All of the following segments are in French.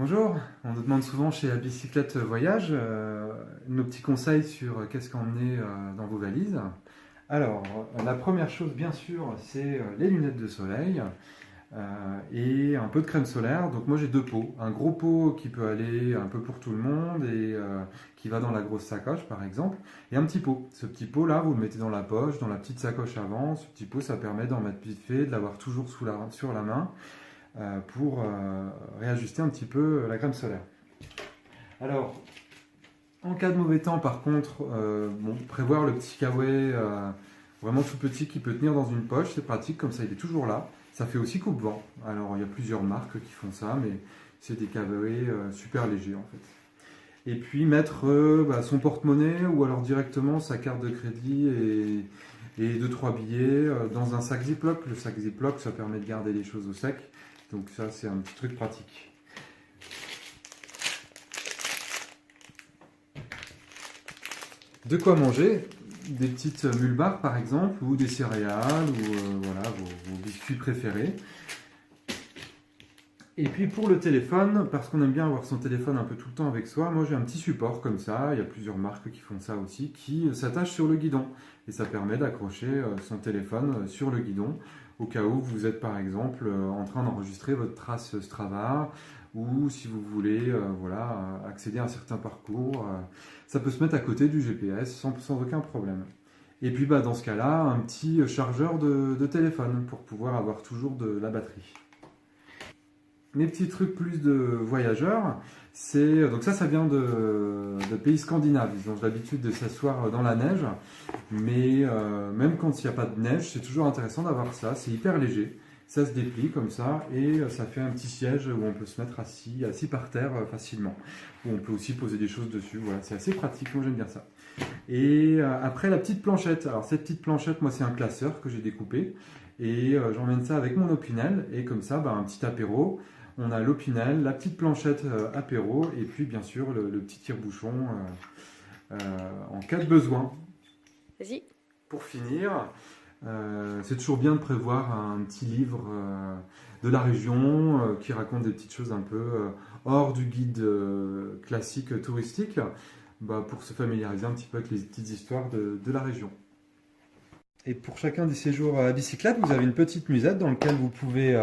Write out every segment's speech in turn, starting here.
Bonjour, on nous demande souvent chez la bicyclette voyage nos petits conseils sur qu'est-ce qu'emmener dans vos valises. Alors, la première chose bien sûr, c'est les lunettes de soleil et un peu de crème solaire. Donc moi j'ai deux pots, un gros pot qui peut aller un peu pour tout le monde et qui va dans la grosse sacoche par exemple, et un petit pot. Ce petit pot là, vous le mettez dans la poche, dans la petite sacoche avant. Ce petit pot, ça permet d'en mettre vite fait, de l'avoir toujours sur la main pour réajuster un petit peu la crème solaire. Alors, en cas de mauvais temps, par contre, prévoir le petit kawaii vraiment tout petit qui peut tenir dans une poche, c'est pratique, comme ça il est toujours là. Ça fait aussi coupe-vent. Alors, il y a plusieurs marques qui font ça, mais c'est des kawaii super légers en fait. Et puis mettre son porte-monnaie ou alors directement sa carte de crédit et 2-3 billets dans un sac Ziploc. Le sac Ziploc, ça permet de garder les choses au sec. Donc ça, c'est un petit truc pratique. De quoi manger? Des petites mulbars par exemple, ou des céréales, ou voilà, vos biscuits préférés. Et puis pour le téléphone, parce qu'on aime bien avoir son téléphone un peu tout le temps avec soi, moi j'ai un petit support comme ça, il y a plusieurs marques qui font ça aussi, qui s'attache sur le guidon. Et ça permet d'accrocher son téléphone sur le guidon, au cas où vous êtes par exemple en train d'enregistrer votre trace Strava, ou si vous voulez voilà, accéder à un certain parcours, ça peut se mettre à côté du GPS sans aucun problème. Et puis dans ce cas-là, un petit chargeur de téléphone pour pouvoir avoir toujours de la batterie. Mes petits trucs plus de voyageurs, c'est donc ça vient de pays scandinaves. Ils ont l'habitude de s'asseoir dans la neige, mais même quand il n'y a pas de neige, c'est toujours intéressant d'avoir ça. C'est hyper léger, ça se déplie comme ça et ça fait un petit siège où on peut se mettre assis par terre facilement. Où on peut aussi poser des choses dessus. Voilà, c'est assez pratique. Moi j'aime bien ça. Et après la petite planchette. Alors cette petite planchette, moi c'est un classeur que j'ai découpé et j'emmène ça avec mon Opinel et comme ça, un petit apéro. On a l'Opinel, la petite planchette apéro et puis bien sûr le petit tire-bouchon en cas de besoin. Vas-y. Pour finir, c'est toujours bien de prévoir un petit livre de la région qui raconte des petites choses un peu hors du guide classique touristique pour se familiariser un petit peu avec les petites histoires de la région. Et pour chacun des séjours à bicyclette, vous avez une petite musette dans laquelle vous pouvez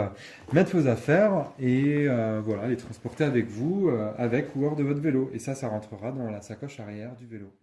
mettre vos affaires et voilà, les transporter avec vous, avec ou hors de votre vélo. Et ça rentrera dans la sacoche arrière du vélo.